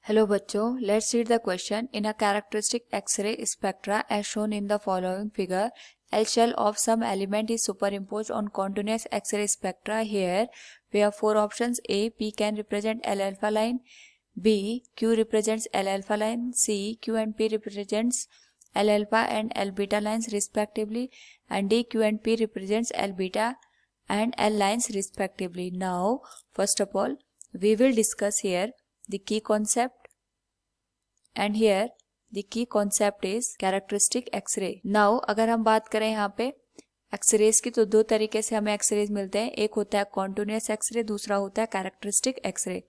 Hello बच्चों, let's read the question. In a characteristic X-ray spectra as shown in the following figure, L shell of some element is superimposed on continuous X-ray spectra. Here we have four options. A, P can represent L alpha line. B, Q represents L alpha line. C, Q and P represents L alpha and L beta lines respectively. And D, Q and P represents L beta and L lines respectively. Now, first of all, we will discuss here the key concept, and here the key concept is characteristic X-ray. Now अगर हम बात करें यहाँ पे X-rays की, तो दो तरीके से हमें एक्सरेज मिलते हैं. एक होता है कॉन्टिन्यूस एक्सरे, दूसरा होता है कैरेक्टरिस्टिक एक्सरे.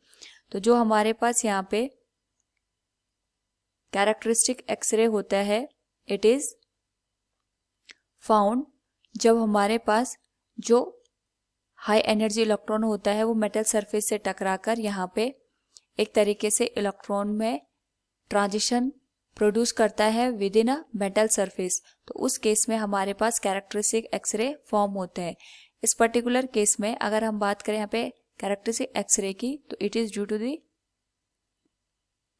तो जो हमारे पास यहाँ पे कैरेक्टरिस्टिक एक्सरे होता है, इट इज फाउंड जब हमारे पास जो हाई एनर्जी इलेक्ट्रॉन होता है वो मेटल सरफेस से टकराकर यहाँ पे एक तरीके से इलेक्ट्रॉन में ट्रांजिशन प्रोड्यूस करता है with in a metal surface. तो उस केस में हमारे पास कैरेक्टरिस्टिक एक्सरे फॉर्म होते हैं. इस पर्टिकुलर केस में अगर हम बात करें यहाँ पे कैरेक्टरिस्टिक एक्सरे की, तो it is due to the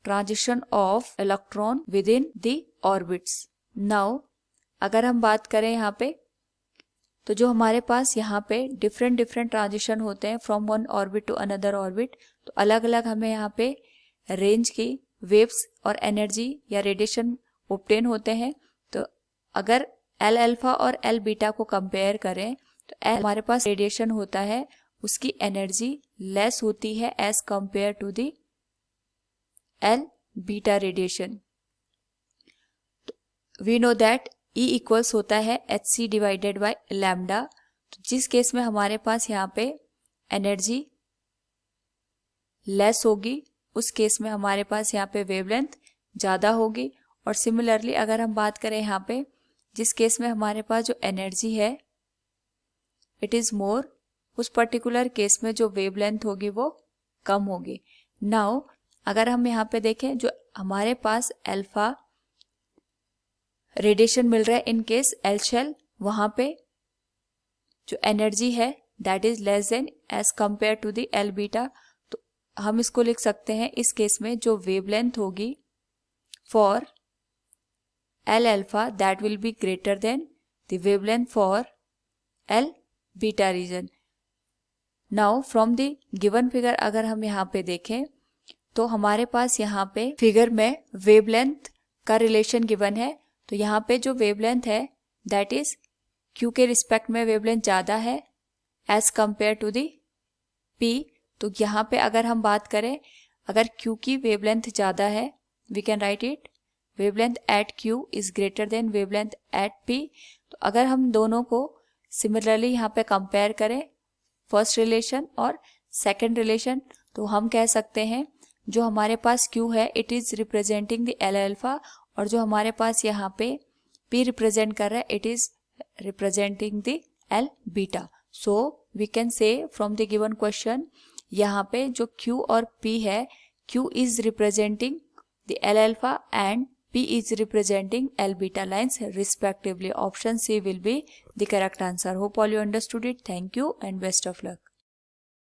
transition of electron within the orbits. Now अगर हम बात करें यहाँ पे, तो जो हमारे पास यहाँ पे डिफरेंट ट्रांजिशन होते हैं from one orbit to another orbit, तो अलग अलग हमें यहाँ पे रेंज की वेव्स और एनर्जी या रेडिएशन ऑब्टेन होते हैं. तो अगर एल अल्फा और एल बीटा को कंपेयर करें, तो हमारे पास रेडिएशन होता है, उसकी एनर्जी लेस होती है as compare to the L beta radiation. We know that E equals होता है Hc डिवाइडेड बाय लैम्डा. तो जिस केस में हमारे पास यहाँ पे एनर्जी लेस होगी, उस केस में हमारे पास यहाँ पे वेवलेंथ ज़्यादा होगी. और सिमिलरली अगर हम बात करें यहाँ पे, जिस केस में हमारे पास जो एनर्जी है इट इज़ मोर, उस पर्टिकुलर केस में जो वेवलेंथ होगी वो कम होगी. नाउ अगर हम यहाँ पे देखें, जो हमारे पास अल्फा रेडिएशन मिल रहा है इन केस एल शेल, वहाँ पे जो एनर्जी है that is less than as compare to the L beta. तो हम इसको लिख सकते हैं इस केस में जो वेवलेंथ होगी for L alpha that will be greater than the wavelength for L beta region. Now from the given figure अगर हम यहाँ पे देखें, तो हमारे पास यहाँ पे फिगर में वेवलेंथ का रिलेशन गिवन है. तो यहाँ पे जो वेवलेंथ है दैट इज Q के रिस्पेक्ट में वेवलेंथ ज़्यादा है as compare to the P. तो यहाँ पे अगर हम बात करें, अगर Q की वेवलेंथ ज़्यादा है, we can write it wavelength at Q is greater than wavelength at P. तो अगर हम दोनों को सिमिलरली यहाँ पे कंपेयर करें, फर्स्ट रिलेशन और सेकेंड रिलेशन, तो हम कह सकते हैं जो हमारे पास Q है it is representing the L alpha, और जो हमारे पास यहाँ पे P रिप्रेजेंट कर रहा है it is representing the L beta. So we can say from the given question, यहाँ पे जो Q और P है, Q is representing the L alpha and P is representing L beta lines respectively. Option C will be the correct answer. Hope all you understood it. Thank you and best of luck.